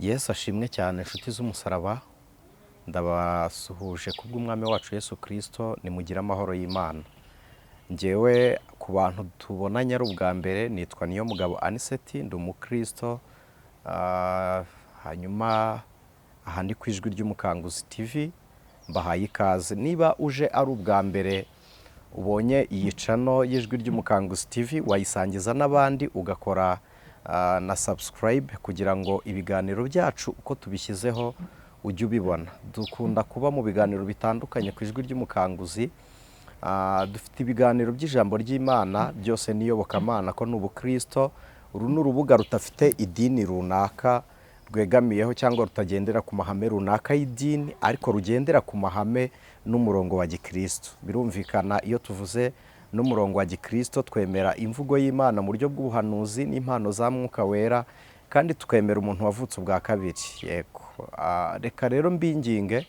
Yesu ashimwe cyane inshuti z'umusaraba, ndabasuhuje kubw'umwami wacu Yesu Kristo, nimugira amahoro y'Imana. Njyewe ku bantu tubonanye ari ubwa mbere nitwa Niyomugabo Aniseti, ndi umukristo, hanyuma aha ndi ku Ijwi ry'Umukanguzi TV, mbahaye ikaze. Niba uje ari ubwa mbere ubonye iyi channel y'Ijwi ry'Umukanguzi TV, wayisangiza n'abandi ugakora na subscribe kugira ngo ibiganiro byacu uko tubishyizeho ujye ubibona. Dukunda kuba mu biganiro bitandukanye ku Ijwi ry'Umukanguzi. Dufite ibiganiro by'ijambo ry'Imana, byose n'iyobokamana ko n'ubukristo. Uru ni urubuga rutafite idini runaka rwegamiyeho cyangwa rutagendera ku mahame runaka y'idini, ariko rugendera ku mahame n'umurongo wa gikristo. Birumvikana iyo tuvuze n'umurongo wa gikristo twemera imvugo y'Imana mu buryo bw'ubuhanuzi n'impano za Mwuka Wera, kandi tukemera umuntu wavutse ubwa kabiri. Yego, reka rero mbinginge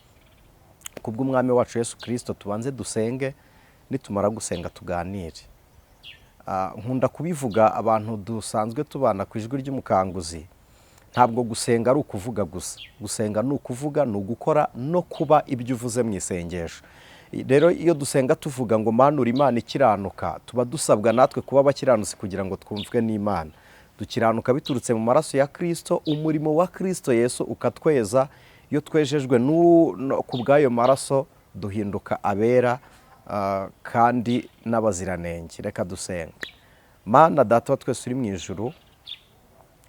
kubw'umwami wacu Yesu Kristo tubanze dusenge, nitumara gusenga tuganire. Nkunda kubivuga abantu dusanzwe tubana ku Ijwi ry'Umukanguzi, ntabwo gusenga ari ukuvuga gusa. Gusenga ni ukuvuga, ni ugukora no kuba ibyo uvuze mu isengesho. Rero iyo dusenga tuvuga ngo manura Imana ikiranuka, tuba dusabwa natwe kuba abakiranutsi kugira ngo twumvwe n'Imana. Dukiranuka biturutse mu maraso ya Kristo, umurimo wa Kristo Yesu ukatweza. Iyo twejejwe ku bw'ayo maraso duhinduka abera kandi n'abaziranenge. Reka dusenga. Mana Data wa twese uri mu ijuru,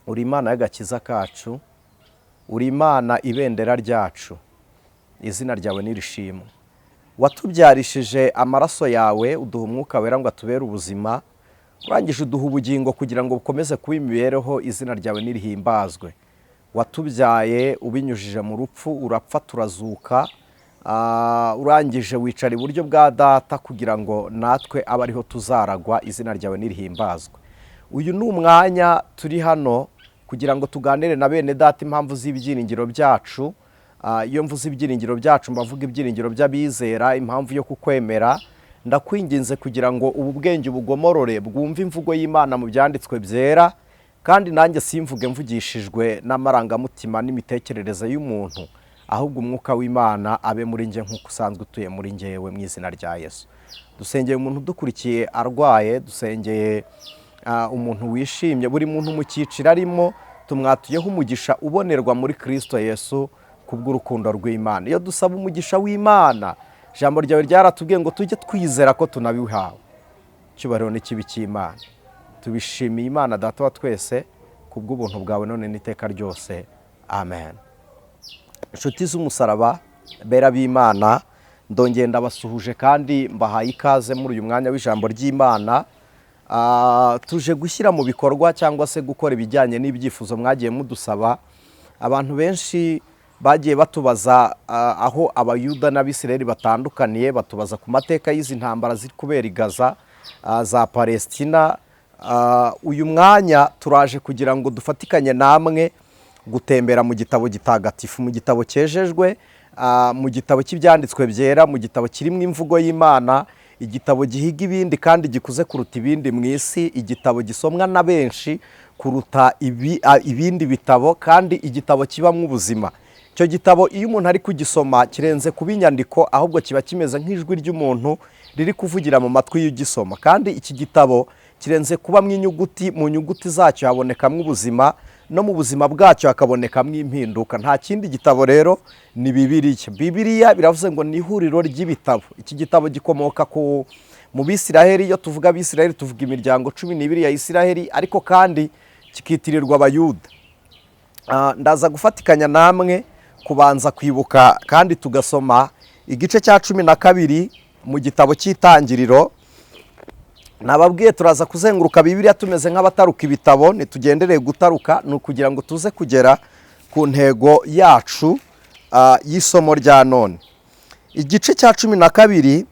uri Imana y'agakiza kacu, uri Imana ibendera ryacu, izina ryawe nirishimwe. Watubyarishije amaraso yawe, uduha Umwuka Wera ngo atubere ubuzima, urangije uduha ubugingo kugira ngo bukomeze kuba imibereho, izina ryawe nirihimbazwe. Watubyaye ubinyujije mu rupfu, urapfa turazuka, urangije wicara iburyo bwa Data kugira ngo natwe abe ariho tuzaragwa, izina ryawe nirihimbazwe. Uyu ni umwanya turi hano kugira ngo tuganire na bene Data impamvu z'ibyiringiro byacu. Iyo mvuze ibyiringiro byacu mbavuga ibyiringiro by'abizera, impamvu yo kukwemera. Ndakwinginze kugira ngo ubu bwenge bugomorore bwumve imvugo y'Imana mu byanditswe byera, kandi nanjye simvuge mvugishijwe n'amarangamutima n'imitekerereze y'umuntu, ahubwo Umwuka w'Imana abe muri njye nk'uko usanzwe utuye muri njyewe, mu izina rya Yesu. Dusengeye umuntu udukurikiye arwaye, dusengeye umuntu wishimye, buri muntu mu cyiciro arimo tumwatuyeho umugisha ubonerwa muri Kristo Yesu kubw'urukundo rw'Imana. Iyo dusaba umugisha w'Imana, ijambo ryawe ryaratubwiye ngo tujye twizera ko tunabihawe. Cyubahiro n'ikibi cy'Imana. Tubishimiye Imana Data wa twese kubw'ubuntu bwawe none n'iteka ryose. Amen. Inshuti z'umusaraba, bera b'Imana, ndongeye ndabasuhuje kandi mbahaye ikaze muri uyu mwanya w'ijambo ry'Imana. Tuje gushyira mu bikorwa cyangwa se gukora ibijyanye n'ibyifuzo mwagiye mudusaba. Abantu benshi bagiye batubaza aho Abayuda n'Abisirayeli batandukaniye, batubaza ku mateka y'izi ntambara ziri kubera i Gaza, za Palestina. Uyu mwanya turaje kugira ngo dufatikanye namwe gutembera mu gitabo gitagatifu, mu gitabo cyejejwe, mu gitabo cy'ibyanditswe byera, mu gitabo kirimo imvugo y'Imana, igitabo gihiga ibindi kandi gikuze kuruta ibindi mu isi, igitabo gisomwa na benshi kuruta ibindi bitabo, kandi igitabo kibamo ubuzima. Icyo gitabo iyo umuntu ari kugisoma kirenze kuba inyandiko, ahubwo kiba kimeze nk'ijwi ry'umuntu riri kuvugira mu matwi y'ugisoma. Kandi iki gitabo kirenze kuba mu inyuguti, mu nyuguti zacyo habonekamo ubuzima, no mu buzima bwacyo hakabonekamo impinduka. Nta kindi gitabo rero, ni Bibiliya. Bibiliya biravuze ngo ni ihuriro ry'ibitabo. Iki gitabo gikomoka mu Bisiraheli. Iyo tuvuga Abisiraheli tuvuga imiryango 12 ya Isiraheli, ariko kandi kikitirirwa Abayuda. Ndaza gufatikanya namwe kubanza kwibuka kandi tugasoma igice cya 12 mu gitabo cy'Itangiriro. Nababwiye turaza kuzenguruka Bibiliya tumeze nk'abataruka ibitabo, ntitugendereye gutaruka, ni ukugira ngo tuze kugera ku ntego yacu y'isomo rya none. Igice cya 12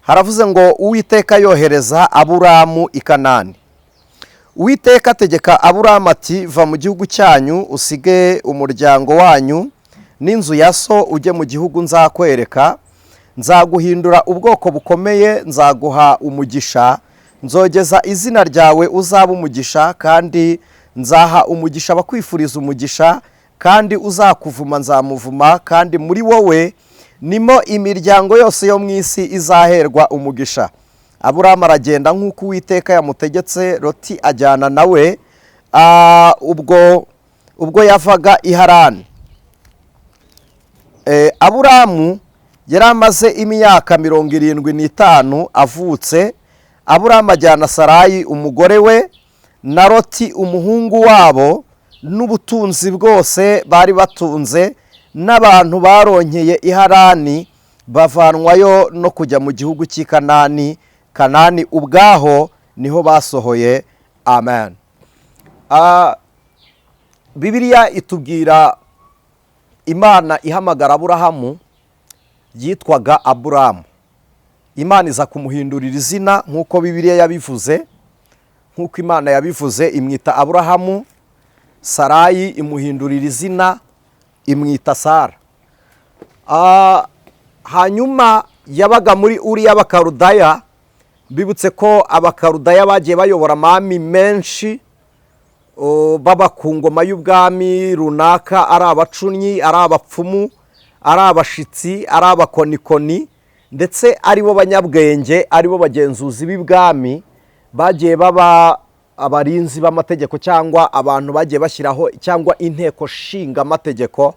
haravuze ngo Uwiteka yohereza Aburamu i Kanani. Uwiteka ategeka Aburamu ati, va mu gihugu cyanyu usige umuryango wanyu n'inzu ya so, ujye mu gihugu nzakwereka. Nzaguhindura ubwoko bukomeye, nzaguha umugisha, nzogeza izina ryawe uzaba umugisha, kandi nzaha umugisha abakwifuriza umugisha, kandi uzakuvuma nzamuvuma, kandi muri wowe nimo imiryango yose yo mu isi izaherwa umugisha. Aburahamu aragenda nk'uko Uwiteka yamutegetse, Loti ajyana nawe ubwo yavaga i Harani. Aburahamu yari amaze imyaka 75 avutse. Aburahamu ajyana Sarayi umugore we na Loti umuhungu wabo n'ubutunzi bwose bari batunze, n'abantu baronkeye i Harani bavanwayo no kujya mu gihugu cy'i Kanani. Kanani ubwaho niho basohoye. Amen. Bibiliya itubwira Imana ihamagara Aburahamu yitwaga Aburamu. Imana iza kumuhindurira izina nk'uko Bibiliya yabivuze, nk'uko Imana yabivuze, imwita Aburahamu. Sarayi imuhindurira izina, imwita Sara. Hanyuma yabaga muri Uri y'Abakarudaya. Bibutse ko Abakarudaya bagiye bayobora amami menshi, baba ku ngoma y'ubwami runaka, ari abacunnyi, ari abapfumu, ari abashitsi, ari abakonikoni, ndetse ari bo banyabwenge, ari bo bagenzuzi b'ibwami, bagiye baba abarinzi b'amategeko, cyangwa abantu bagiye bashyiraho cyangwa inteko nshinga amategeko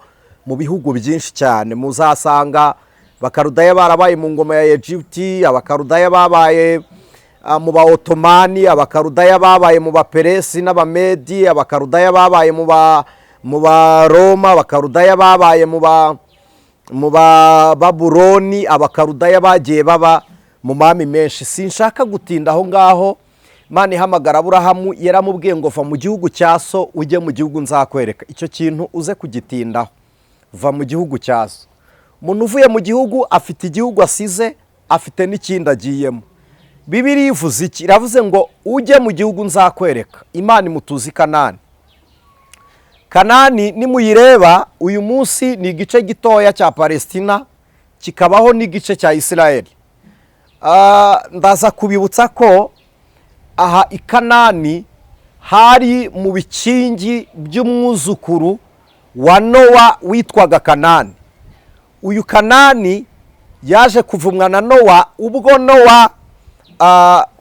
mu bihugu byinshi cyane. Muzasanga Abakarudaya barabaye mu ngoma ya Egypti, Abakarudaya babaye mu ba Otomani, Abakarudaya babaye mu Baperesi n'Abamedi, Abakarudaya babaye mu ba Roma, Abakarudaya babaye mu ba Babuloni, Abakarudaya bagiye baba mu mami menshi. Sinshaka gutinda aho ngaho. Imana ihamagara Aburahamu, yaramubwiye ngo va mu gihugu cya so ujye mu gihugu nzakwereka. Icyo kintu uze kugitindaho, va mu gihugu cya so. Umuntu uvuye mu gihugu afite igihugu asize, afite n'ikindi agiyemo. Bibiliya ivuze iki? Iravuze ngo ujye mu gihugu nzakwereka. Imana imutuzi Kanani. Kanani nimuyireba uyu munsi ni igice gitoya cya Palestina, kikabaho n'igice cya Isirayeli. Ndaza kubibutsa ko aha i Kanani hari mu bikingi by'umwuzukuru wa Nowa witwaga Kanani. Uyu Kanani yaje kuvumwa na Nowa. Ubwo Nowa,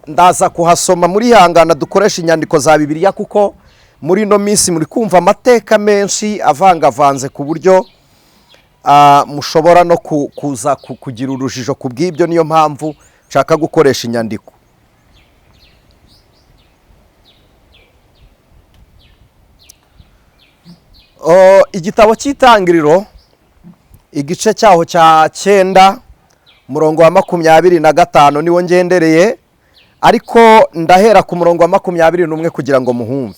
ndaza kuhasoma muri hangana dukoresha inyandiko za Bibiliya, kuko muri no minsi muri kumva amateka menshi avangavanze ku buryo mushobora no kuza kugira urujijo ku bw'ibyo. Niyo mpamvu nshaka gukoresha inyandiko. Igitabo cy'Itangiriro igice cyaho cya 9 umurongo wa 25 niwo ngendereye, ariko ndahera ku murongo wa 21 kugira ngo muhumve.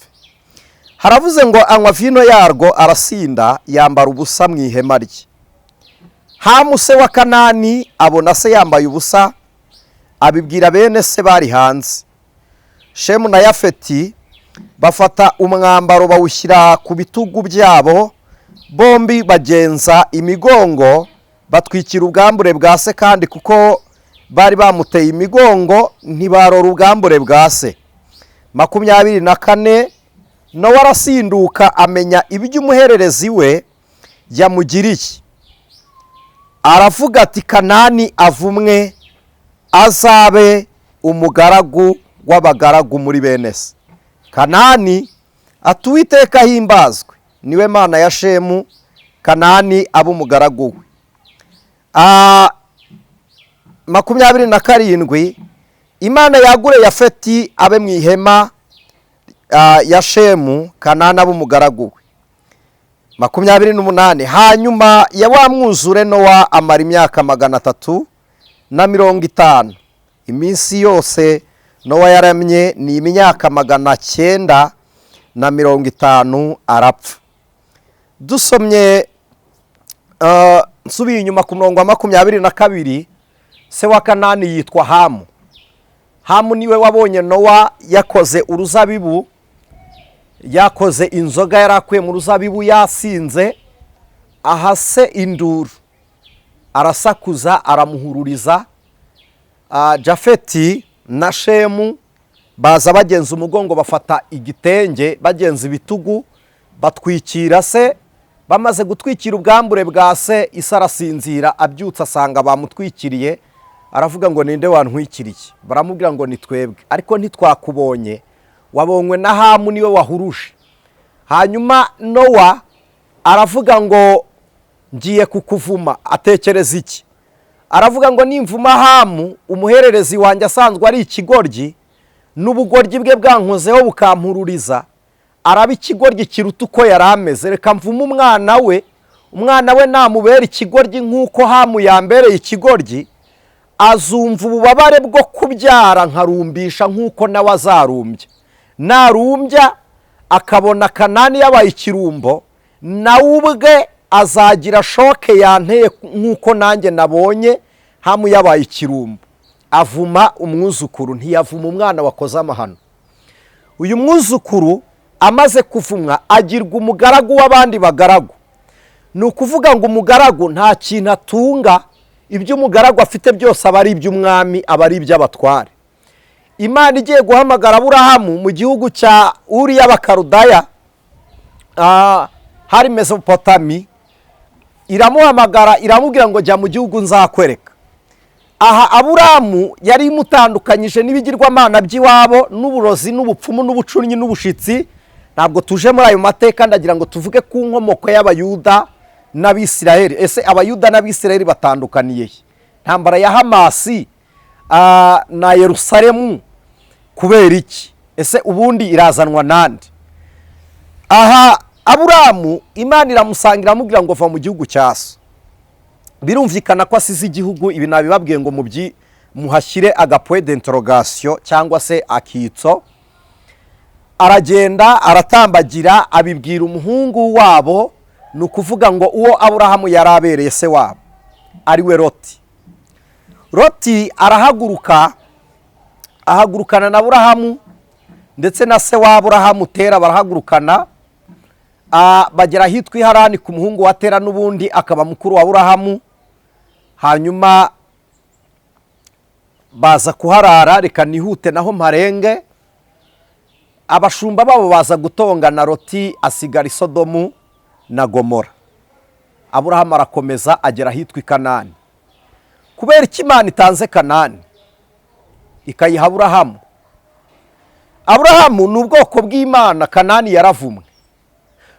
Haravuze ngo anywa vino yarwo arasinda, yambara ubusa mu ihema rye. Hamu se wa Kanani abona se yambaye ubusa, abibwira bene se bari hanze. Shemu na Yafeti bafata umwambaro bawushyira ku bitugu byabo, bombi bagenza imigongo, batwikira ubwambure bwa se, kandi kuko bari bamuteye imigongo ntibarora ubwambure bwa se. 24 Nowa arasinduka amenya ibyo umuhererezi we yamugiriye. Aravuga ati Kanani avumwe, azabe umugaragu w'abagaragu muri bene se. Kanani ati Uwiteka himbazwe, niwe Mana ya Shemu, Kanani aba umugaragu we. 27 Imana yagure Yafeti abe mu ihema ya Shemu, Kanani aba umugaragu we. 28 Hanyuma ya wa mwuzure Nowa amara imyaka 350. Iminsi yose Nowa yaramye ni imyaka 950, arapfa. Dusomye nsubiye inyuma ku murongo wa 22, se wa Kanani yitwa Hamu. Hamu niwe wabonye Nowa yakoze uruzabibu, yakoze inzoga yarakuye mu ruzabibu yasinze, ahase induru, arasakuza, aramuhururiza. Jafeti na Shemu baza bagenza umugongo, bafata igitenge bagenza ibitugu, batwikira se bamaze gutwikira ubwambure bwa se, Isi arasinzira, abyutse asanga bamutwikiriye, aravuga ngo ninde wantwikiriye? Baramubwira ngo ni twebwe, ariko ntitwakubonye, wabonywe na Hamu, niwe wahuruje. Hanyuma Nowa aravuga ngo ngiye kukuvuma. Atekereza iki? Aravuga ngo nimvuma Hamu, umuhererezi wanjye asanzwe ari ikigoryi, n'ubugoryi bwe bwankozeho bukampururiza, araba ikigoryi kiruta uko yari ameze. Reka mvume umwana we namubera ikigoryi nk'uko Hamu yambereye ikigoryi, azumva ububabare bwo kubyara nkarumbisha nk'uko nawe azarumbya. Narumbya akabona Kanani yabaye ikirumbo, nawe ubwe azagira shoke yanteye nk'uko nanjye nabonye Hamu yabaye ikirumbo. Avuma umwuzukuru, ntiyavuma umwana wakoze amahano. Uyu mwuzukuru amaze kuvumwa agirwa umugaragu w'abandi bagaragu. Ni ukuvuga ngo umugaragu nta kintu atunga, ibyo umugaragu afite byose aba ari iby'umwami, aba ari iby'abatware. Imana igiye guhamagara Aburahamu mu gihugu cya Uri y'Abakarudaya, hari Mesopotami, iramuhamagara iramubwira ngo jya mu gihugu nzakwereka. Aha Aburahamu yari imutandukanyije n'ibigirwamana by'iwabo, n'uburozi n'ubupfumu n'ubucunnyi n'ubushitsi. Ntabwo tuje muri ayo mateka, ndagira ngo tuvuge ku nkomoko y'Abayuda n'Abisirayeli. Ese Abayuda n'Abisirayeli batandukaniye he? Intambara ya Hamasi na Yerusalemu kubera iki? Ese ubundi irazanwa nande? Aha Aburahamu Imana iramusanga iramubwira ngo va mu gihugu cya so. Birumvikana ko asize igihugu. Ibi nabibabwiye ngo muhashyire agapoint d'interrogation cyangwa se akitso. Aragenda aratambagira, abibwira umuhungu wabo, ni ukuvuga ngo uwo Aburahamu yari abereye se wabo ari we Loti. Loti arahaguruka, ahagurukana na Aburahamu ndetse na se wa Aburahamu Tera barahagurukana, bagera ahitwa i Harani ku muhungu wa Tera, n'ubundi akaba mukuru wa Aburahamu. Hanyuma baza kuharara. Reka nihute naho mparenge. Abashumba babo baza gutongana, Loti asigara i Sodomu na Gomora. Aburahamu arakomeza agera ahitwa i Kanani. Kubera iki Imana itanze Kanani ikayiha Aburahamu? Aburahamu ni ubwoko bw'Imana, Kanani yaravumwe.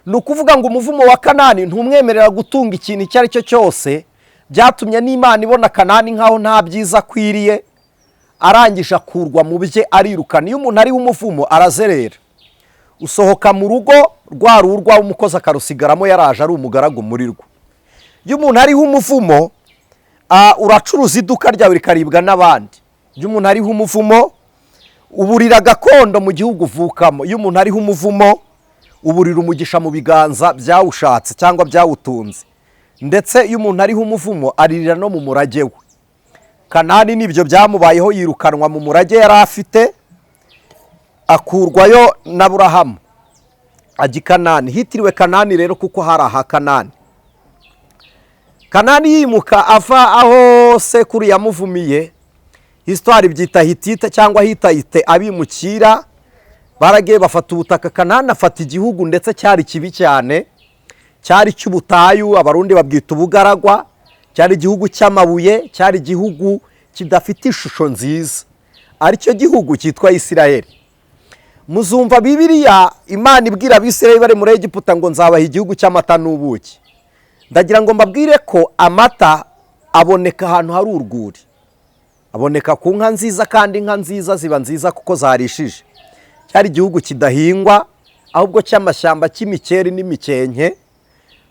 Ni ukuvuga ngo umuvumo wa Kanani ntumwemerera gutunga ikintu icyo ari cyo cyose. Byatumye n'Imana ibona Kanani nkaho nta byiza akwiriye, arangije akurwa mu bye, arirukana. Iyo umuntu ari umuvumo arazerera. Usohoka mu rugo rwa ruhu rw'umukozi akarusigaramo yaraje ari umugaragu muri rwo. Iyo umuntu ariho umuvumo, uracuruza iduka ryawe rikaribwa n'abandi. Iyo umuntu ariho umuvumo, uburira gakondo mu gihugu uvukamo. Iyo umuntu ariho umuvumo, uburira umugisha mu biganza byawushatse cyangwa byawutunze. Ndetse iyo umuntu ariho umuvumo aririra no mu murage we. Kanani nibyo byamubayeho, yirukanwa mu murage yari afite, akurwayo na Aburahamu ajya i Kanani. Hitiriwe Kanani rero kuko hari aha Kanani. Kanani yimuka ava aho sekuru yamuvumiye. Histoire byita Hitite cyangwa Hitayite, abimukira baragiye bafata ubutaka. Kanani afata igihugu ndetse cyari kibi cyane, cyari cy'ubutayu, abarundi babwita ubugaragwa. Cyari igihugu cy'amabuye, cyari igihugu kidafite ishusho nziza, aricyo gihugu cyitwa Isirayeli. Muzumva Bibiliya Imana ibwira Abisirayeli bari muri Egiputa ngo nzabaha igihugu cy'amata n'ubuki. Ndagira ngo mbabwire ko amata aboneka ahantu hari urwuri, aboneka ku nka nziza, kandi inka nziza ziba nziza kuko zarishije. Cyari igihugu kidahingwa, ahubwo cy'amashyamba cy'imikeri n'imikenke.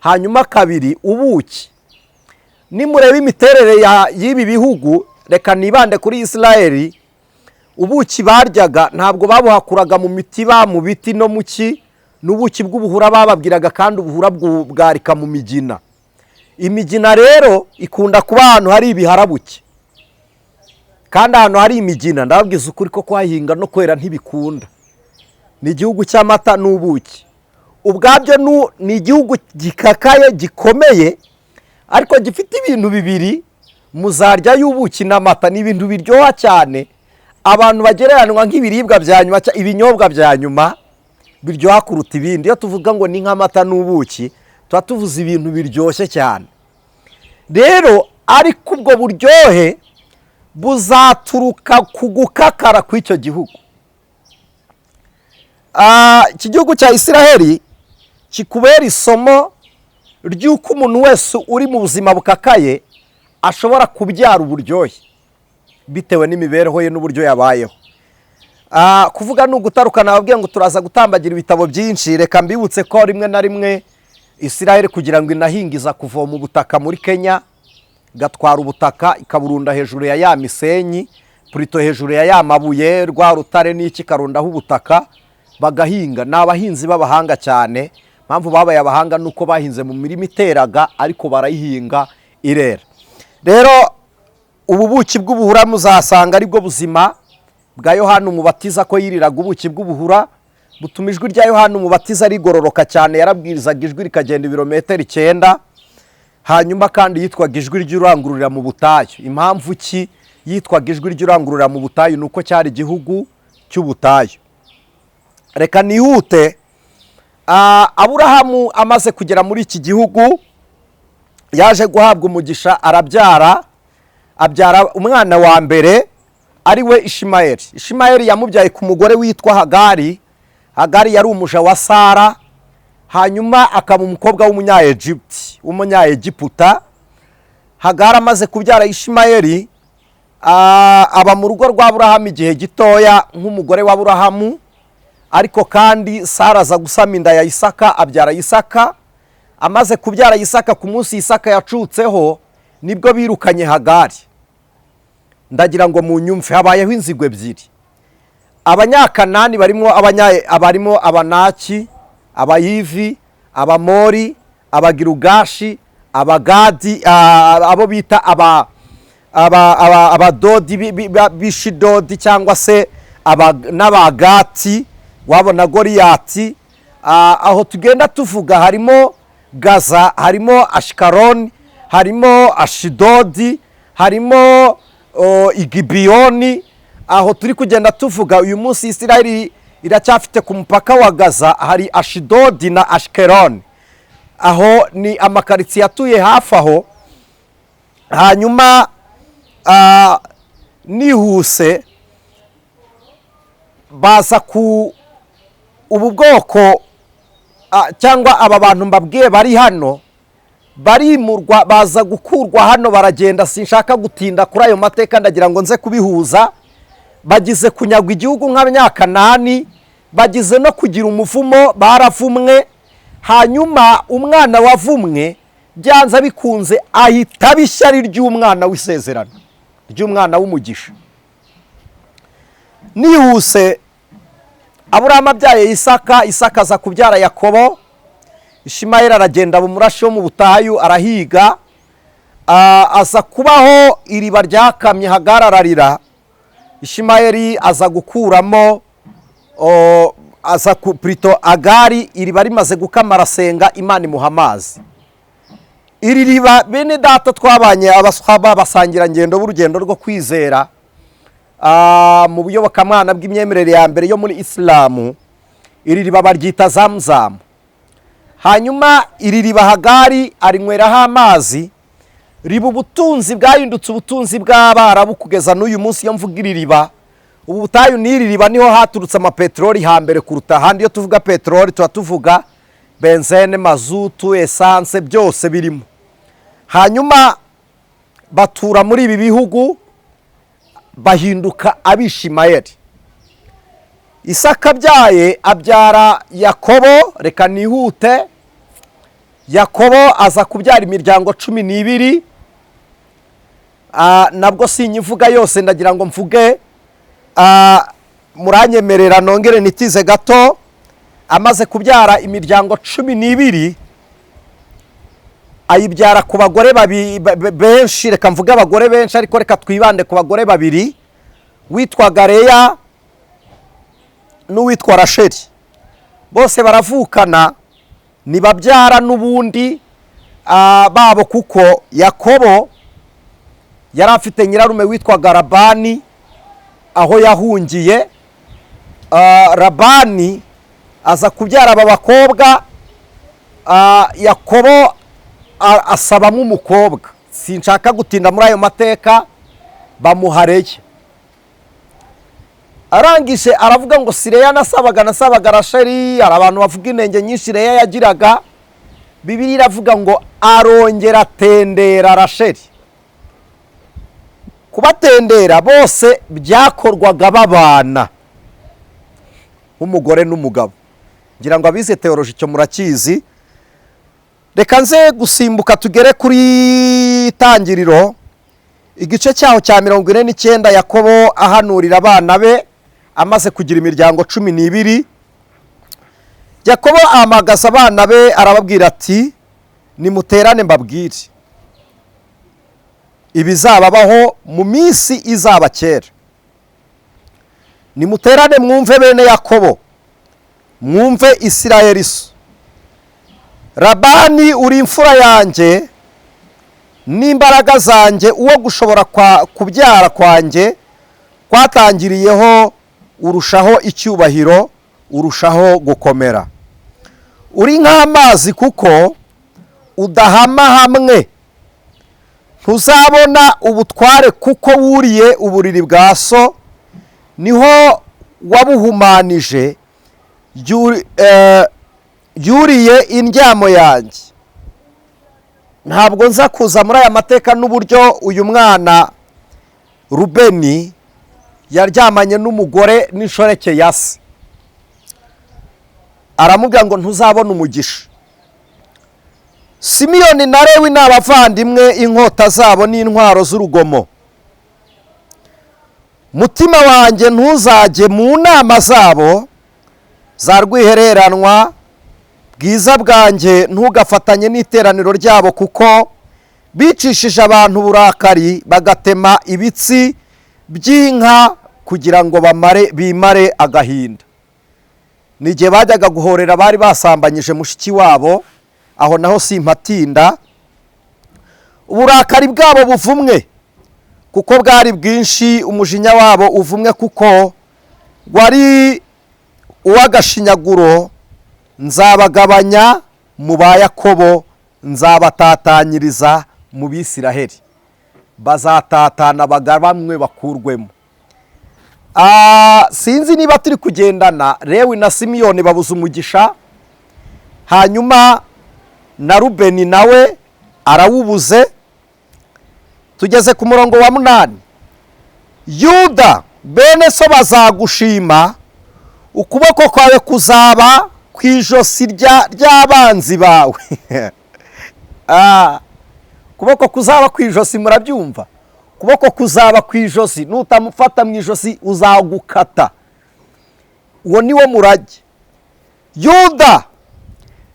Hanyuma kabiri, ubuki. Nimureba imiterere y'ibi bihugu, reka nibande kuri Isirayeli, ubuki baryaga ntabwo babuhakuraga mu mitiba, mu biti no mu ki. N'ubuki bw'ubuhura bababwiraga, kandi ubuhura bwarika mu migina. Imigina rero ikunda kuba ahantu hari ibiharabuke, kandi ahantu hari imigina ndababwiza ukuri ko kwahinga no kwera ntibikunda. Ni igihugu cy'amata n'ubuki. Ubwabyo ni igihugu gikakaye gikomeye, ariko gifite ibintu bibiri muzarya y'ubuki n'amata. Ni ibintu biryoha cyane, abantu bagereranwa nk'ibiribwa bya nyuma, ibinyobwa bya nyuma biryoha kuruta ibindi. Iyo tuvuga ngo ni nk'amata n'ubuki, tuba tuvuze ibintu biryoshye cyane. Rero ariko ubwo buryohe buzaturuka ku gukakara kw'icyo gihugu. Iki gihugu cya Isiraheli kikubera isomo ry'uko umuntu wese uri mu buzima bukakaye ashobora kubyara uburyohe bitewe n'imibereho ye n'uburyo yabayeho. Kuvuga ni ugutarukana, ababwiye ngo turaza gutambagira ibitabo byinshi. Reka mbibutse ko rimwe na rimwe Isiraheli kugira ngo inahingiza kuvoma ubutaka muri Kenya, gatwara ubutaka ikaburunda hejuru ya ya misenyi, purito hejuru ya ya mabuye, rwa rutare n'iki karundaho ubutaka bagahinga. Ni abahinzi b'abahanga cyane. Mpamvu babaye abahanga nuko bahinze mu mirima iteraga ariko barayihinga irera. Rero ubu buki bw'ubuhura muzasanga aribwo buzima bwa Yohana Umubatiza, ko yiriraga ubuki bw'ubuhura butuma ijwi rya Yohana Umubatiza rigororoka cyane. Yarabwirizaga ijwi rikagenda ibirometero 9. Hanyuma kandi yitwaga ijwi ry'urangururira mu butayu. Impamvu ki yitwaga ijwi ry'urangururira mu butayu? Nuko cyari igihugu cy'ubutayu. Reka nihute. Aburahamu amaze kugera muri iki gihugu yaje guhabwa umugisha, abyara umwana wa mbere ari we Ishimayeli. Ishimayeli yamubyaye ku mugore witwa Hagari. Hagari yari umuja wa Sara, hanyuma akaba umukobwa w'umunyayegiputa. Hagari amaze kubyara Ishimayeli aba mu rugo rwa Aburahamu igihe gitoya nk'umugore wa Aburahamu, ariko kandi Sara aza gusama inda ya Isaka, abyara Isaka. Amaze kubyara Isaka, ku munsi Isaka yacutseho nibwo birukanye Hagari. Ndagira ngo mu nyumve habayeho inzigo ebyiri. Abanyakanani barimo Abanaki, Abayivi, Abamori, Abagirugashi, Abagadi, abo bita Abadodi b'Ishidodi cyangwa se n'Abagati wabo na Goriyati. Aho tugenda tuvuga harimo Gaza, harimo Ashikaroni, harimo Ashidodi, harimo Igibiyoni. Aho turi kugenda tuvuga uyu munsi Isiraheli iracyafite ku mupaka wa Gaza hari Ashidodi na Ashikeloni. Aho ni amakaritsiye atuye hafi aho. Hanyuma nihuse baza ku ubu bwoko cyangwa aba bantu mbabwiye bari hano barimurwa, baza gukurwa hano baragenda. Sinshaka gutinda kuri ayo mateka, ndagira ngo nze kubihuza. Bagize kunyagwa igihugu nk'Abanyakanani, bagize no kugira umuvumo, baravumwe. Hanyuma umwana wavumwe byanza bikunze ahita bishyari ry'umwana w'isezerano, ry'umwana w'umugisha. Nihuse Aburahamu abyaye Isaka, Isaka aza kubyara Yakobo. Ishimayeli aragenda bumurashi wo mu butayu arahiga. Aza kubaho iriba ryakamye, Hagari ararira. Ishimayeli aza gukuramo Prito Hagari, iriba rimaze gukama arasenga, Imana imuha amazi. Iri riba bene data twabanye abaswaba basangira ngendo b'urugendo rwo kwizera mu buyobokamana bw'imyemerere ya mbere yo muri Islamu. Iri riba baryita Zamzam. Hanyuma iri riba Hagari arinyweraho amazi, riba ubutunzi bwahindutse ubutunzi bw'Abarabu kugeza n'uyu munsi. Iyo mvuga iri riba, ubu butayu n'iri riba niho haturutse amapeteroli hambere kuruta ahandi. Iyo tuvuga peteroli tuba tuvuga benzene, mazutu, esanse, byose birimo. Hanyuma batura muri ibi bihugu bahinduka Abishimayeli. Isaka abyaye abyara Yakobo. Reka nihute. Yakobo aza kubyara imiryango 12. Nabwo sinyivuga yose, ndagira ngo mvuge, muranyemerera nongere nitize gato. Amaze kubyara imiryango 12 ayibyara ku bagore benshi. Reka mvuge abagore benshi, ariko reka twibande ku bagore babiri, witwaga Leya n'uwitwa Rasheli. Bose baravukana, nibabyara n'ubundi babo, kuko Yakobo yari afite nyirarume witwaga Labani aho yahungiye. Labani aza kubyara aba bakobwa Yakobo asabamo umukobwa, sinshaka gutinda muri ayo mateka. Bamuhareye arangije aravuga ngo si Leya nasabaga Rasheli. Hari abantu bavuga inenge nyinshi Leya yagiraga. Bibiliya iravuga ngo arongera atendera Rasheli. Kubatendera bose byakorwaga babana nk'umugore n'umugabo. Ngira ngo abize teoloji icyo murakizi. Reka nze gusimbuka tugere kuri Itangiriro igice cyaho cya 49. Yakobo ahanurira abana be amaze kugira imiryango 12. Yakobo ahamagaza abana be arababwira ati nimuterane mbabwire ibizababaho mu minsi izaba kera. Nimuterane mwumve bene Yakobo, mwumve Isirayeli so. Labani uri imfura yanjye n'imbaraga zanjye, uwo gushobora kubyara kwanjye kwatangiriyeho urushaho icyubahiro, urushaho gukomera. Uri nk'amazi kuko udahama hamwe, ntuzabona ubutware kuko wuriye uburiri bwa so, niho wabuhumanije, yuriye indyamo yanjye. Ntabwo nza kuza muri aya mateka n'uburyo uyu mwana Rubeni yaryamanye n'umugore n'inshoreke ya se. Aramubwira ngo ntuzabona umugisha. Simiyoni na Lewi ni abavandimwe, inkota zabo n'intwaro z'urugomo. Mutima wanjye ntuzajye mu nama zabo za rwihereranwa, bwiza bwanjye ntugafatanye n'iteraniro ryabo, kuko bicishije abantu uburakari bagatema ibitsi by'inka kugira ngo bimare agahinda. N'igihe bajyaga guhorera bari basambanyije mushiki wabo, aho naho simpatinda. Uburakari bwabo buvumwe kuko bwari bwinshi, umujinya wabo uvumwe kuko wari uw'agashinyaguro. Nzabagabanya mu ba Yakobo, nzabatatanyiriza mu Bisiraheli. Bazatatana bagabanwe bakurwemo. Sinzi niba turi kugendana. Lewi na Simiyoni babuze umugisha, hanyuma na Rubeni nawe arawubuze. Tugeze ku murongo wa 8. Yuda, bene so bazagushima, ukuboko kwawe kuzaba ku ijosi ry'abanzi bawe. Kuboko kuzaba ku ijosi, murabyumva? Kuboko kuzaba ku ijosi, nutamufata mu ijosi uzagukata. Uwo niwo murage. Yuda,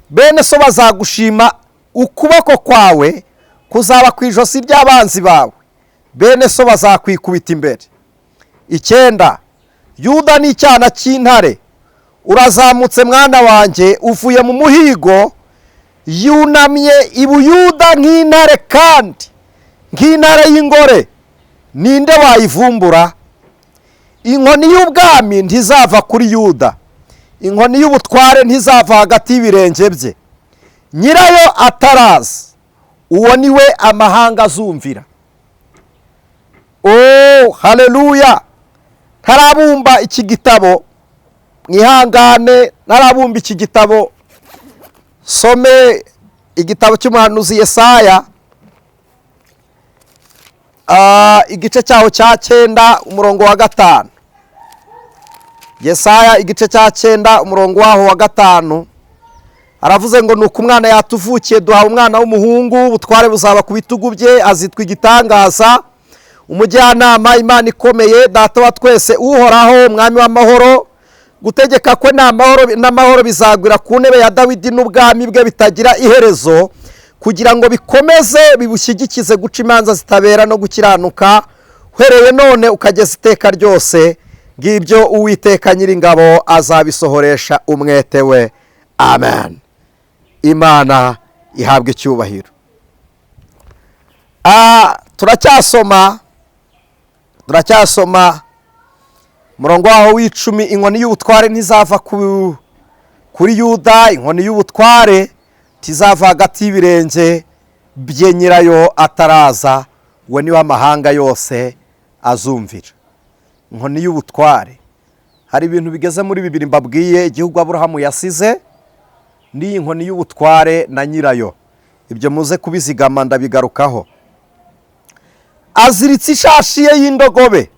bene so bazagushima, ukuboko kwawe kuzaba ku ijosi ry'abanzi bawe, bene so bazakwikubita imbere. 9. Yuda ni icyana cy'intare, urazamutse mwana wanjye, uvuye mu muhigo, yunamye ibuyuda nk'intare, kandi nk'intare y'ingore ninde wayivumbura? Inkoni y'ubwami ntizava kuri Yuda, inkoni y'ubutware ntizava hagati y'ibirenge bye. Nyirayo ataraza, uwo niwe amahanga azumvira. Oh, haleluya! Ntarabumba iki gitabo, mwihangane, ntarabumba iki gitabo. Some igitabo cy'umuhanuzi Yesaya, igice cyaho cya 9 umurongo wa 5. Yesaya igice cya 9 umurongo waho wa 5, aravuze ngo nuko umwana yatuvukiye, duha umwana w'umuhungu, ubutware buzaba ku bitugu bye, azitwa igitangaza, umujyanama, Imana ikomeye, data wa twese, uhoraho, umwami w'amahoro. Gutegeka kwe n'amahoro bizagwira ku ntebe ya Dawidi n'ubwami bwe bitagira iherezo, kugira ngo bikomeze bibushyigikize guca imanza zitabera no gukiranuka, uhereye none ukageza iteka ryose. Ngibyo Uwiteka Nyiringabo azabisohoresha umwete we. Amen. Imana ihabwe icyubahiro. Turacyasoma murongo waho w'icumi. Inkoni y'ubutware ntizava kuri Yuda, inkoni y'ubutware kizava hagati y'ibirenge bye nyirayo ataraza, we niwe amahanga yose azumvira. Inkoni y'ubutware, hari ibintu bigeze muri 2 mbabwiye igihugu Aburahamu yasize, ni inkoni y'ubutware na nyirayo. Ibyo muze kubizigama ndabigarukaho. Aziritse ishashi ye y'indogobe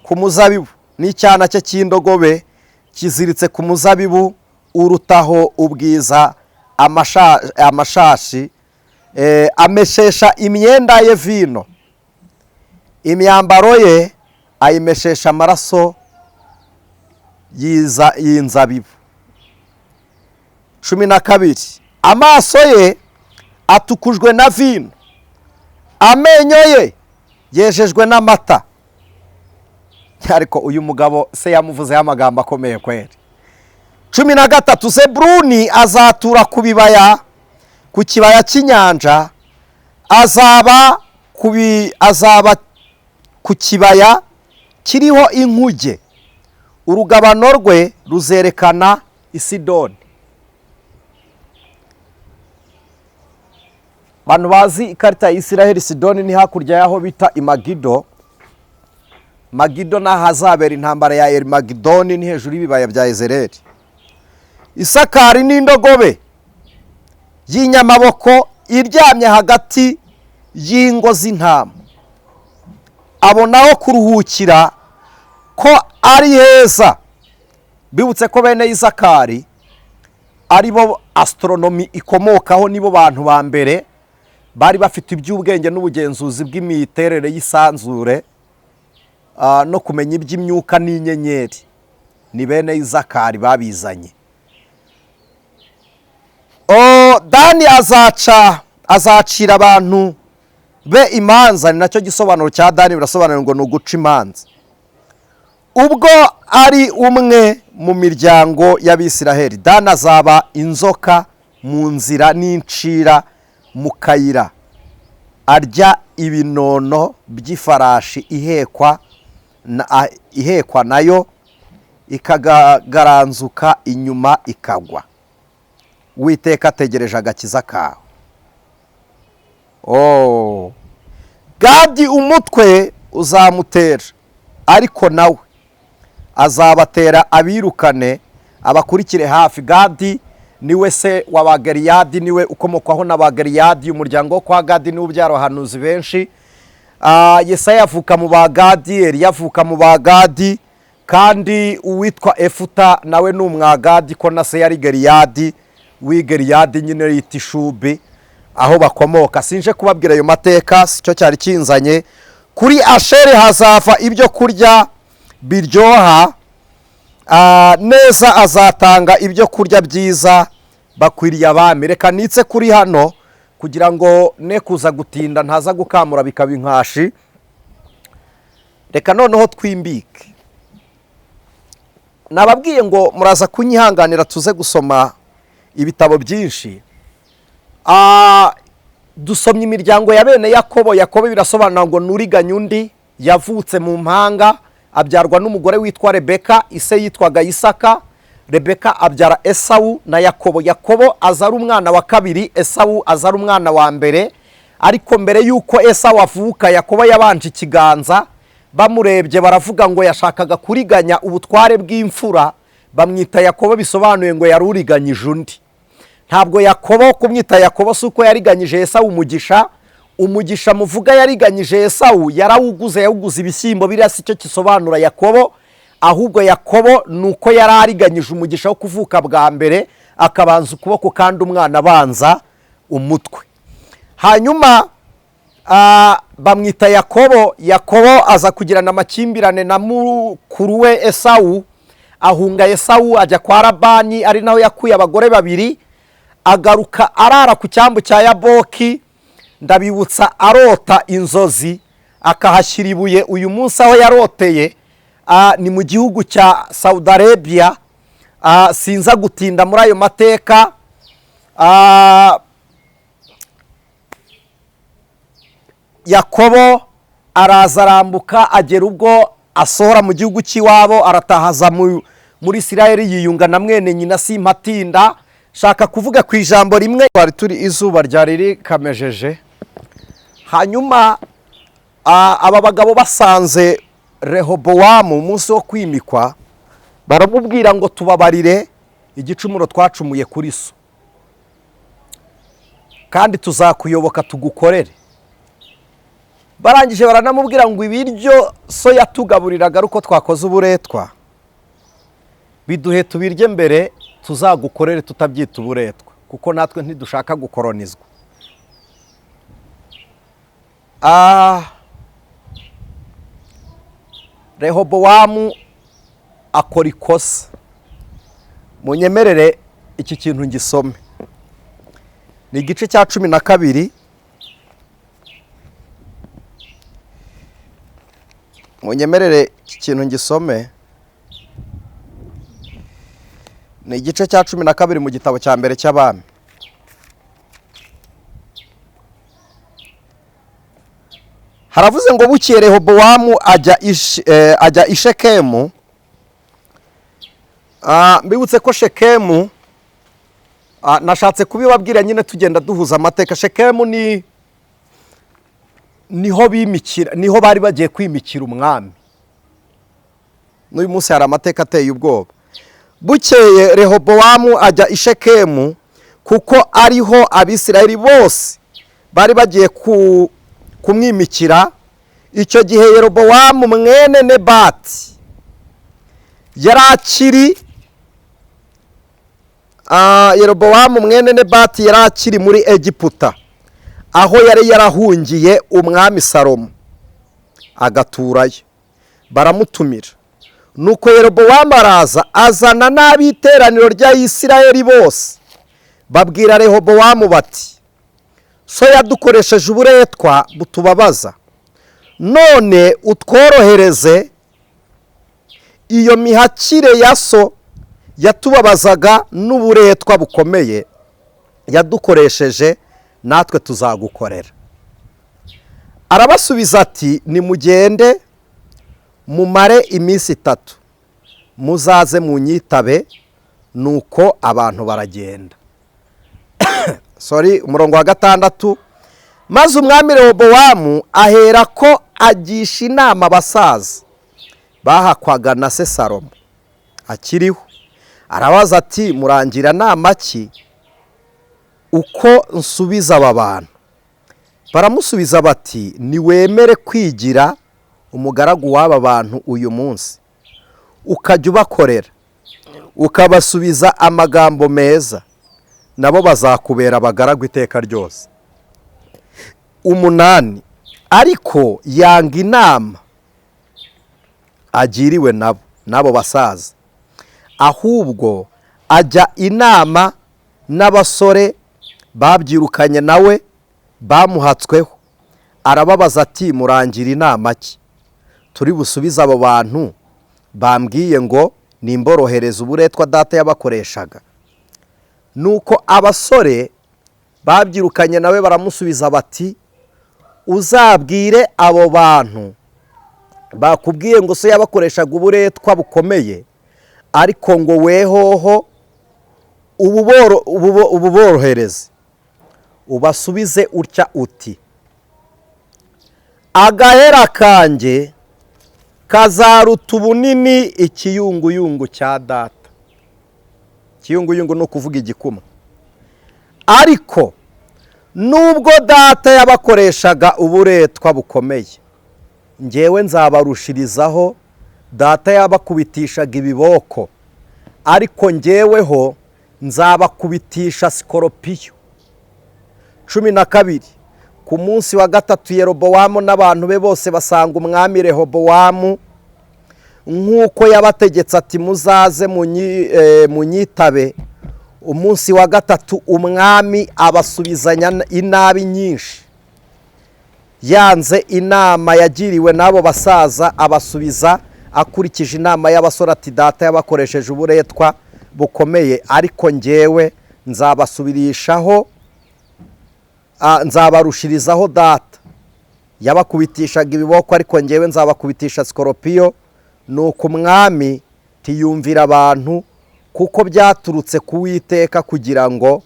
ku muzabibu, n'icyana cye cy'indogobe kiziritse ku muzabibu urutaho ubwiza amashashi. Ameshesha imyenda ye vino, imyambaro ye ayimeshesha amaraso y'inzabibu. 12. Amaso ye atukujwe na vino, amenyo ye yejejwe n'amata. Ariko uyu mugabo se yamuvuzeho amagambo akomeye kweri. 13. Zeburuni azatura ku bibaya, ku kibaya cy'inyanja, azaba ku kibaya kiriho inkuge, urugabano rwe ruzerekana Isidoni. Bantu bazi ikarita ya Isiraheli, Sidoni ni hakurya yaho bita Imagido. Magido n'ahazabera intambara ya Erimagidoni, ni hejuru y'ibibaya bya Yezereli. Isakari n'indogobe y'inyamaboko iryamye hagati y'ingo z'intama, abonaho kuruhukira ko ari heza. Bibutse ko bene Isakari aribo astronomy ikomokaho, nibo bantu ba mbere bari bafite iby'ubwenge n'ubugenzuzi bw'imiterere y'isanzure no kumenya iby'imyuka n'inyenyeri. Ni bene Isakari babizanye. Dani azacira abantu be imanza, ni nacyo gisobanuro cya Dani, birasobanura ngo ni uguca imanza. Ubwo ari umwe mu miryango y'Abisiraheli, Dani azaba inzoka mu nzira n'incira mu kayira, arya ibinono by'ifarashi ihekwa nayo ikagaranzuka inyuma ikagwa. Uwiteka ategereje agakiza kawe. Gadi umutwe uzamutera, ariko nawe azabatera abirukane abakurikire hafi. Gadi niwe se w'Abagaliyadi, niwe ukomokwaho n'Abagaliyadi. Umuryango wo kwa Gadi ni ubyaro abahanuzi benshi. Yesaya avuka mu Bagadi, Eliya avuka mu Bagadi, kandi uwitwa Efuta nawe ni umwagadi, ko na se yari Galiyadi, w'Igaliyadi nyine yita Ishubi, aho bakomoka. Sinje kubabwira ayo mateka, sicyo cyari kinzanye. Kuri Asheri hazava ibyo kurya biryoha neza, azatanga ibyo kurya byiza bakwiriye abami. Reka nitse kuri hano kugira ngo ne kuza gutinda ntaza gukamura bikaba inkashi. Reka noneho twimbike. Nababwiye ngo muraza kunyihanganira tuze gusoma ibitabo byinshi. Dusomye imiryango ya bene Yakobo. Yakobo birasobanura ngo nuriganya undi, yavutse mu mpanga, abyarwa n'umugore witwa Rebeka, ise yitwaga Isaka. Rebeka abyara Esawu na Yakobo. Yakobo aza ari umwana wa kabiri, Esawu aza ari umwana wa mbere. Ariko mbere yuko Esawu avuka, Yakobo yabanje ikiganza. Bamurebye baravuga ngo yashakaga kuriganya ubutware bw'imfura, bamwita Yakobo, bisobanuye ngo yaruriganyije undi. Ntabwo Yakobo kumwita Yakobo suko yariganyije Esawu umugisha muvuga yariganyije Esawu yawuguze ibishyimbo, biriya si cyo kisobanura Yakobo. Ahubwo Yakobo nuko yari ariganyije umugisha wo kuvuka bwa mbere, akabanza ukuboko kandi umwana abanza umutwe. Hanyuma bamwita Yakobo. Yakobo aza kugirana amakimbirane na mukuru we Esawu, ahunga Esawu ajya kwa Labani, ari naho yakuye abagore babiri. Agaruka arara ku cyambu cya Yaboki, ndabibutsa arota inzozi, akahashyira ibuye. Uyu munsi aho yaroteye ni mu gihugu cya Saudi Arabia. Sinza gutinda muri ayo mateka. Yakobo araza arambuka, agera ubwo asohora mu gihugu cy'iwabo, aratahaza muri Isiraheli, yiyunga na mwene nyina Simpatinda. shaka kuvuga ku ijambo rimwe. Twari turi izuba ryari rikamejeje, hanyuma aba bagabo basanze Rehobowamu umunsi wo kwimikwa, baramubwira ngo tubabarire igicumuro twacumuye kuri so, kandi tuzakuyoboka tugukorere. Barangije baranamubwira ngo ibiryo so yatugaburiraga ari uko twakoze uburetwa, biduhe tubirye mbere tuzagukorere tutabyita uburetwa, kuko natwe ntidushaka gukoronizwa. Rehobowamu akora ikosa. Munyemerere iki kintu ngisome, ni igice cya 12. Munyemerere iki kintu ngisome, ni igice cya 12 mu gitabo cya mbere cy'Abami. Haravuze ngo bukeye Rehobowamu ajya i Shekemu. Mbibutse ko Shekemu, nashatse kubibabwira nyine tugenda duhuza amateka. Shekemu niho bimikira, niho bari bagiye kwimikira umwami. N'uyu munsi hari amateka ateye ubwoba. Bukeye Rehobowamu ajya i Shekemu, kuko ariho Abisirayeli bose bari bagiye kumwimikira. Icyo gihe Yerobowamu mwene Nebati yari akiri muri Egiputa, aho yari yarahungiye umwami Salomo agaturayo. Baramutumira, nuko Yerobowamu araza, azana n'ab'iteraniro ry'Abisirayeli bose. Babwira Rehobowamu bati, so yadukoresheje uburetwa butubabaza, none utworohereze iyo mihakire ya so yatubabazaga n'uburetwa bukomeye yadukoresheje, natwe tuzagukorera. Arabasubiza ati, nimugende mumare iminsi 3, muzaze munyitabe. Nuko abantu baragenda. Umurongo wa 6. Maze umwami Rehobowamu ahera ko agisha inama abasaza bahakwaga na se Salomo akiriho. Arabaza ati, murangira nama ki uko nsubiza aba bantu? Baramusubiza bati, niwemere kwigira umugaragu w'aba bantu uyu munsi, ukajya ubakorera, ukabasubiza amagambo meza, nabo bazakubera abagaragu iteka ryose. 8. Ariko yanga inama agiriwe nabo basaza, ahubwo ajya inama n'abasore babyirukanye nawe bamuhatsweho. Arababaza ati, murangira inama ki turi busubize abo bantu bambwiye ngo nimborohereze uburetwa data yabakoreshaga? Nuko abasore babyirukanye nawe baramusubiza bati, uzabwire abo bantu bakubwiye ngo so yabakoreshaga uburetwa bukomeye, ariko ngo wehoho ububorohereze, ubasubize utya uti, agahera kanjye kazaruta ubunini ikiyunguyungu cya data. Ikiyunguyungu ni ukuvuga igikuma. Ariko nubwo data yabakoreshaga uburetwa bukomeye, njyewe nzabarushirizaho. Data yabakubitishaga ibiboko, ariko njyeweho nzabakubitisha sikoropiyo. 12. Ku munsi wa 3 Yerobowamu n'abantu be bose basanga umwami Rehobowamu nk'uko yabategetse ati, muzaze munyitabe. Umunsi wa 3 umwami abasubizanya inabi nyinshi. Yanze inama yagiriwe n'abo basaza, abasubiza akurikije inama y'abasore ati, data yabakoresheje uburetwa bukomeye, ariko njyewe nzabarushirizaho. Data yabakubitishaga ibiboko, ariko njyewe nzabakubitisha sikoropiyo. Nuko umwami tiyumvira abantu kuko byaturutse ku Uwiteka kugira ngo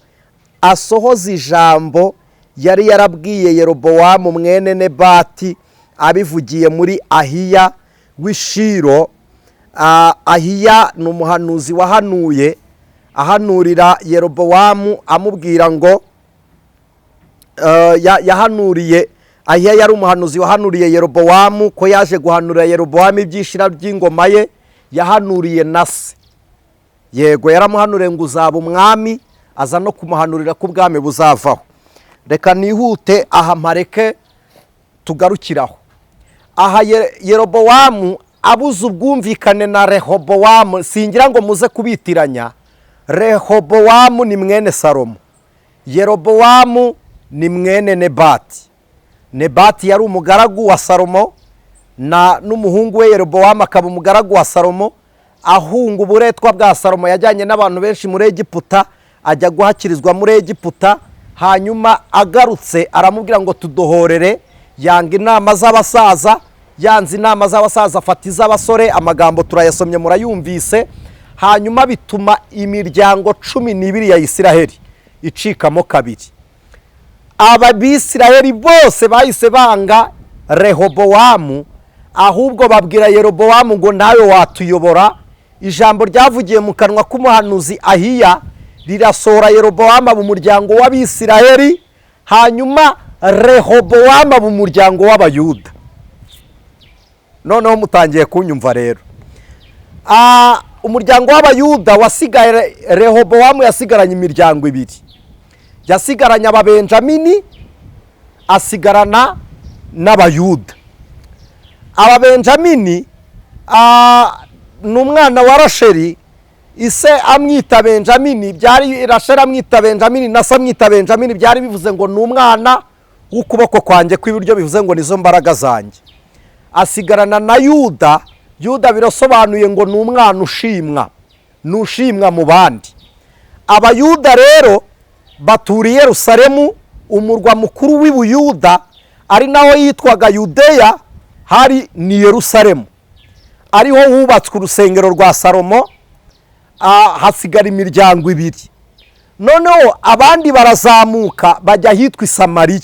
asohoze ijambo yari yarabwiye Yerobowamu mwene Nebati abivugiye muri Ahiya w'Ishiro. Ahiya ni umuhanuzi wahanuye ahanurira Yerobowamu amubwira ngo yahanuriye. Ahiya yari umuhanuzi wahanuriye Yerobowamu ko yaje guhanurira Yerobowamu ibyishira by'ingoma ye. Yahanuriye na se, yego yaramuhanuriye ngo uzaba umwami, aza no kumuhanurira ko ubwami buzavaho. Reka nihute aha mpareke tugarukiraho. Aha Yerobowamu abuze ubwumvikane na Rehobowamu, singira ngo muze kubitiranya. Rehobowamu ni mwene Salomo, Yerobowamu ni mwene Nebati. Nebati yari umugaragu wa Salomo n'umuhungu we Yerobowamu akaba umugaragu wa Salomo. Ahunga uburetwa bwa Salomo yajyanye n'abantu benshi muri Egiputa, ajya guhakirizwa muri Egiputa. Hanyuma agarutse aramubwira ngo tudohorere. Yanga inama z'abasaza, yanze inama z'abasaza afata iz'abasore. Amagambo turayasomye murayumvise. Hanyuma bituma imiryango 12 ya Isiraheli icikamo kabiri. Abisiraheli bose bahise banga Rehobowamu, ahubwo babwira Yerobowamu ngo nawe watuyobora. Ijambo ryavugiye mu kanwa k'umuhanuzi Ahiya rirasohora, Yerobowamu mu muryango w'Abisiraheli, hanyuma Rehobowamu mu muryango w'Abayuda. Noneho mutangiye kunyumva rero. Umuryango w'Abayuda wasigaye, Rehobowamu yasigaranye imiryango 2. Yasigaranye Ababenjamini, asigarana n'Abayuda. Ababenjamini ni umwana wa Rasheli, ise amwita Benjamini. Byari Rasheli amwita Benjamini na se amwita Benjamini, byari bivuze ngo ni umwana w'ukuboko kwanjye kw'iburyo, bivuze ngo nizo mbaraga zanjye. Asigarana na Yuda. Yuda birasobanuye ngo ni umwana ushimwa, nushimwa mu bandi. Abayuda rero baturiye Yerusalemu, umurwa mukuru w'Ubuyuda, ari naho yitwaga Yudeya, hari ni Yerusalemu. Ariho hubatswe urusengero rwa Salomo. Hasigara imiryango 2. Noneho abandi barazamuka bajya hitwa Samariya.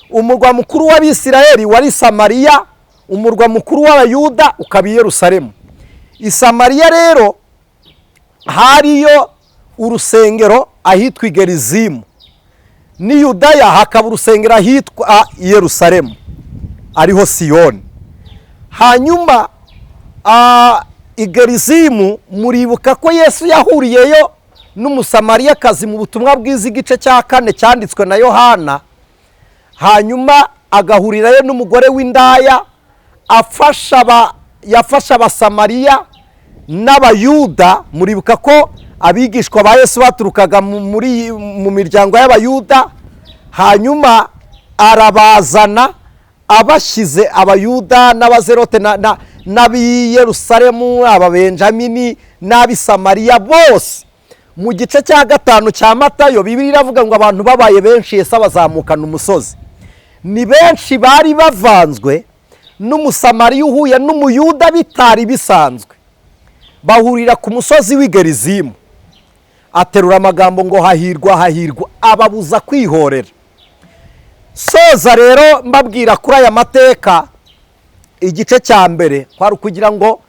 Umurwa mukuru w'Abisiraheli wari Samariya, umurwa mukuru w'Abayuda ukaba Yerusalemu. Samariya rero hariyo urusengero ahitwa Gerizimu. Ni Yudaya hakaba urusengero ahitwa Yerusalemu, ariho Siyoni. Hanyuma Gerizimu, muribuka ko Yesu yahuriyeyo n'umusamariyakazi mu butumwa bwiza igice cya 4 cyanditswe na Yohana. Hanyuma agahurirayo n'umugore w'indaya, yafasha Abasamariya n'Abayuda. Muribuka ko abigishwa ba Yesu baturukaga mu miryango y'Abayuda. Hanyuma arabazana abashyize Abayuda n'Abazerote n'ab'i Yerusalemu, Ababenjamini n'Abisamariya bose. Mu gice cya 5 cya Matayo, Bibiliya iravuga ngo abantu babaye benshi, Yesu abazamukana umusozi. Ni benshi bari bavanzwe n'umusamariya uhuye n'umuyuda bitari bisanzwe. Bahurira ku musozi w'Igerizimu. Aterura amagambo ngo hahirwa hahirwa, ababuza kwihorera. Soza rero mbabwira kuri aya mateka, igice cya mbere kwari kugira ngo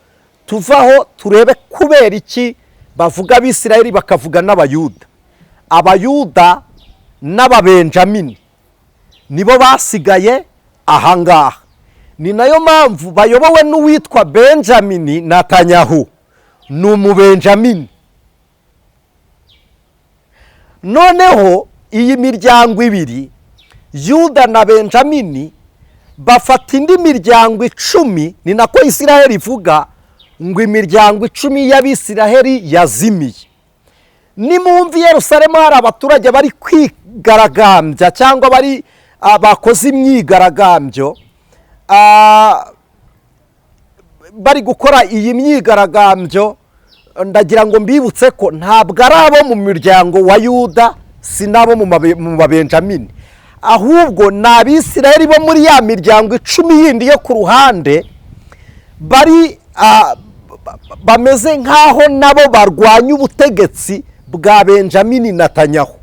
tuvaho turebe kubera iki bavuga Abisiraheli bakavuga n'Abayuda. Abayuda n'Ababenjamini nibo basigaye ahangaha. Ni nayo mpamvu bayobowe n'uwitwa Benjamini Netanyahu, ni umubenjamini. Noneho iyi miryango 2, Yuda na Benjamini, bafata indi miryango 10. Ni nako Isiraheli ivuga ngo imiryango 10 y'Abisiraheli yazimiye. Nimumvi Yerusalemu hari abaturage bari kwigaragambya cyangwa bari bakoze imyigaragambyo, bari gukora iyi myigaragambyo, ndagira ngo mbibutse ko ntabwo ari abo mu miryango wa Yuda, si nabo mu Babenjamini, ahubwo ni Abisiraheli bo muri ya miryango 10 yindi yo ku ruhande, bari bameze nk'aho nabo barwanya ubutegetsi bwa Benjamin Netanyahu.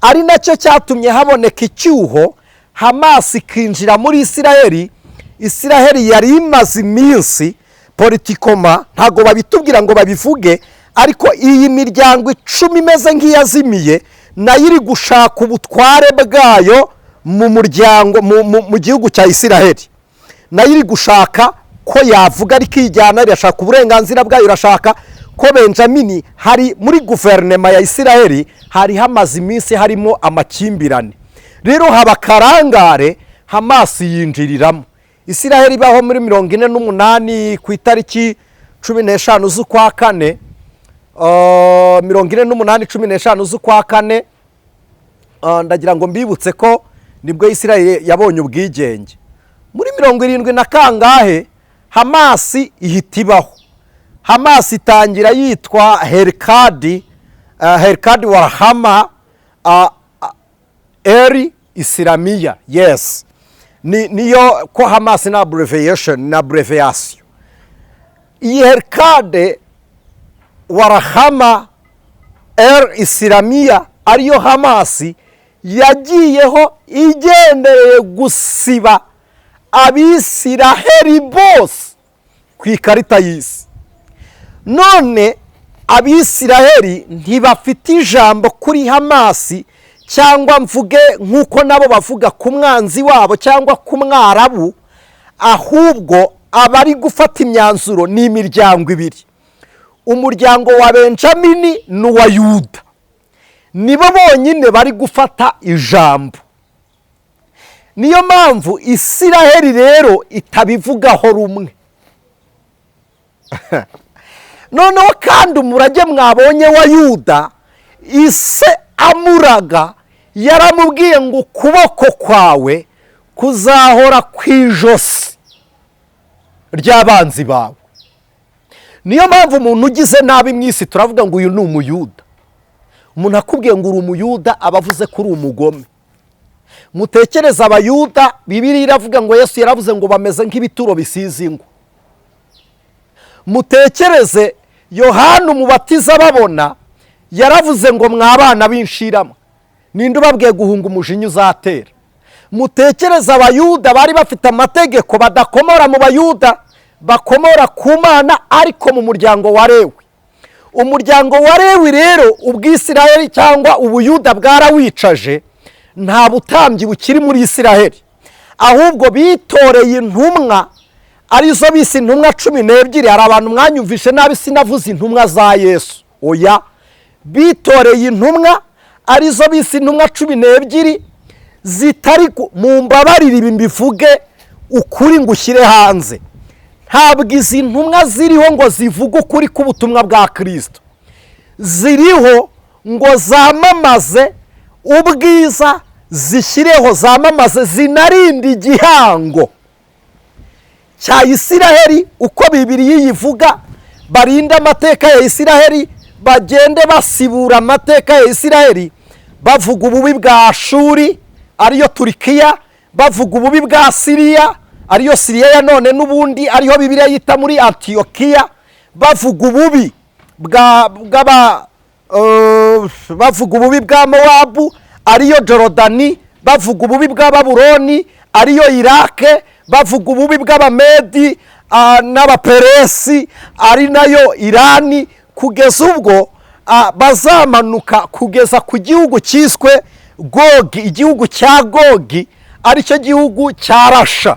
Ari nacyo cyatumye haboneka icyuho, Hamas ikinjira muri Isiraheli. Isiraheli yari imaze iminsi politikoma, ntago babitubwira ngo babivuge, ariko iyi miryango 10 imeze nk'iyazimiye nayo iri gushaka ubutware bwayo mu muryango mu gihugu cya Isiraheli. Nayo iri gushaka ko yavuga ariko ijyana, irashaka uburenganzira bwayo, irashaka ko Benjamin, hari muri guverinoma ya Isiraheli hari hamaze iminsi harimo amakimbirane. Rero haba karangare, Hamas yinjiriramo. Isiraheli baho muri 48 ku itariki 15 z'ukwa kane, 48-15 z'ukwa kane, ndagira ngo mbibutse ko nibwo Isiraheli yabonye ubwigenge. Muri 70 na kangahe Hamas ihita ibaho. Hamas itangira yitwa Herkad Warahama Eri Islamiya. Yes, niyo ko Hamas na abbreviation. Iyi Herkad Warahama Eri Islamiya ariyo Hamas yagiyeho igendereye gusiba Abisiraheli bose ku ikarita y'isi. None Abisiraheli ntibafite ijambo kuri Hamas, cyangwa mvuge nk'uko nabo bavuga ku mwanzi wabo cyangwa ku mwarabu, ahubwo abari gufata imyanzuro ni imiryango ibiri. Umuryango wa Benjamin n'uwa Yuda nibo bonyine bari gufata ijambo. Niyo mpamvu Isiraheli rero itabivugaho rumwe. Noneho kandi umurage mwabonye wa Yuda, ise amuraga yaramubwiye ngo ukuboko kwawe kuzahora kwijosi ry'abanzi bawe. Niyo mpamvu umuntu ugize nabi mwisi turavuga ngo uyu ni umuyuda. Umuntu akubwiye ngo uri umuyuda abavuze ko uri umugome. Mutekereza abayuda, Bibiliya iravuga ngo Yesu yaravuze ngo bameze nk'ibituro bisize ingwa. Mutekereze Yohana umubatiza babona yaravuze ngo mwabana b'inshirama, ninde ubabwiye guhunga umujinya uzatera. Mutekereze abayuda bari bafite amategeko badakomora mu bayuda, bakomora ku Mana ariko mu muryango wa Lewi. Umuryango wa Lewi rero ubw'Isiraheli cyangwa ubuyuda bwarawicaje, nta butambyi bukiri muri Isiraheli, ahubwo bitoreye intumwa arizo bise intumwa 12. Hari abantu mwanyumvishe nabi, sinavuze intumwa za Yesu, oya, bitoreye intumwa arizo bise intumwa 12 zitari mu mbabarira ibi mbivuge ukuri ngushyire hanze. Ntabwo izi ntumwa ziriho ngo zivuge ukuri k'ubutumwa bwa Kristo, ziriho ngo zamamaze ubwiza, zishyireho zamamaze, zinarinde igihango cya Isiraheli. Uko Bibiliya yivuga, barinda amateka ya Isiraheli, bagende basibura amateka ya Isiraheli, bavuga ububi bwa Ashuri ariyo Turikiya, bavuga ububi bwa Siriya ariyo Siriya ya none n'ubundi ariho Bibiliya yita muri Antiokiya, bavuga ububi bavuga ububi bwa Mowabu ariyo Jorodani, bavuga ububi bwa Babuloni ariyo Irake, bavuga ububi bw'Abamedi n'Abaperesi ari nayo Irani, kugeza ubwo bazamanuka kugeza ku gihugu cyiswe Gogi. Igihugu cya Gogi aricyo gihugu cya Rasha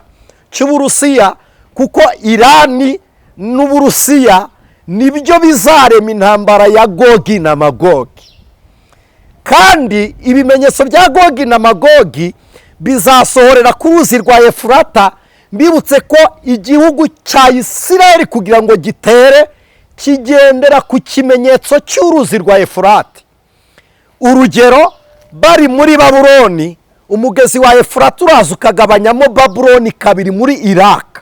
cy'Uburusiya, kuko Irani n'Uburusiya nibyo bizarema intambara ya Gogi na Magogi. Kandi ibimenyetso bya Gogi na Magogi bizasohorera ku ruzi rwa Efurata. Mbibutse ko igihugu cya Isiraheli kugira ngo gitere kigendera ku kimenyetso cy'uruzi rwa Efurati. Urugero, bari muri Babuloni, umugezi wa Efurata uraza ukagabanyamo Babuloni kabiri muri Iraka.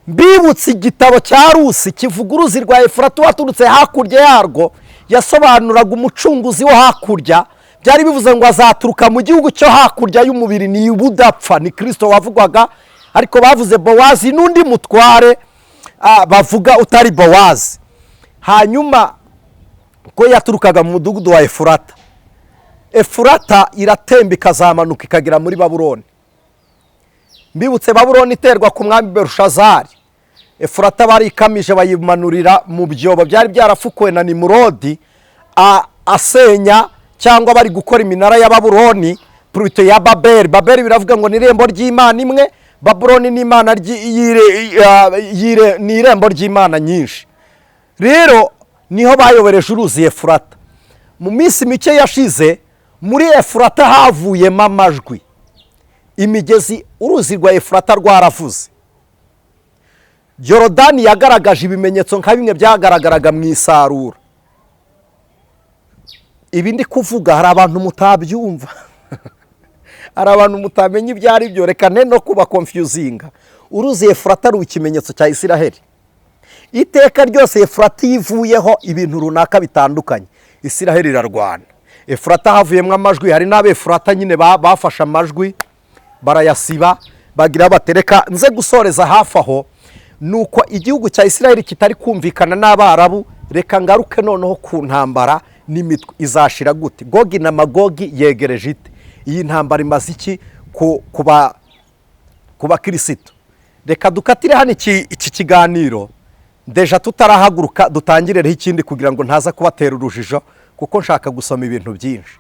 Mbibutse igitabo cya Rusi kivuga uruzi rwa Efurata waturutse hakurya yarwo, yasobanuraga umucunguzi wo hakurya. Byari bivuze ngo azaturuka mu gihugu cyo hakurya y'umubiri, ni ubudapfa, ni Kristo wavugwaga. Ariko bavuze Bowazi n'undi mutware bavuga utari Bowazi. Hanyuma ko yaturukaga mu mudugudu wa Efurata. Efurata iratemba ikazamanuka ikagera muri Babuloni. Mbibutse Babuloni iterwa ku mwami Berushazari. Efurata barikamije bayimanurira mu byobo byari byarafukuwe na Nimurodi, asenya cyangwa bari gukora iminara ya Babuloni, Pluto ya Babeli. Babeli biravuga ngo ni irembo ry'Imana imwe, Babuloni ni imana ni irembo ry'Imana nyinshi. Rero niho bayobereje uruzi Efurata. Mu minsi mike yashize muri Efurata havuyemo amajwi. Imigezi uruzi rwa Efurata rwaravuze. Yorodani yagaragaje ibimenyetso nka bimwe byagaragaraga mu isarura. Ibi ndi kuvuga hari abantu mutabyumva. Hari abantu mutamenya ibyo ari byo, reka no kuba confusinga. Uruzi Efurata ari ikimenyetso cya Isiraheli. Iteka ryose Efurata yivuyeho ibintu runaka bitandukanye, Isiraheli irarwana. Efurata havuyemo amajwi, hari n'Abefurata nyine bafashe amajwi barayasiba bagira batereka. Nze gusoreza hafi aho nuko igihugu cya Isiraheli kitari kumvikana n'Abarabu. Reka ngaruke noneho ku ntambara n'imitwe izashira gute. Gogi na Magogi yegereje ite? Iyi ntambara imaze iki kuba Kristo? Reka dukatire hano iki kiganiro deja tutarahaguruka, dutangireho ikindi kugira ngo ntaza kubatera urujijo, kuko nshaka gusoma ibintu byinshi.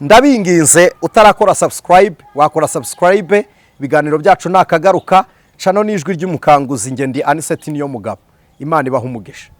Ndabinginze utarakora subscribe wakora subscribe. Ibiganiro byacu nakagaruka. Channel n'ijwi ry'umukanguzi, nge ndi Anicet Niyomugabo. Imana ibaha umugisha.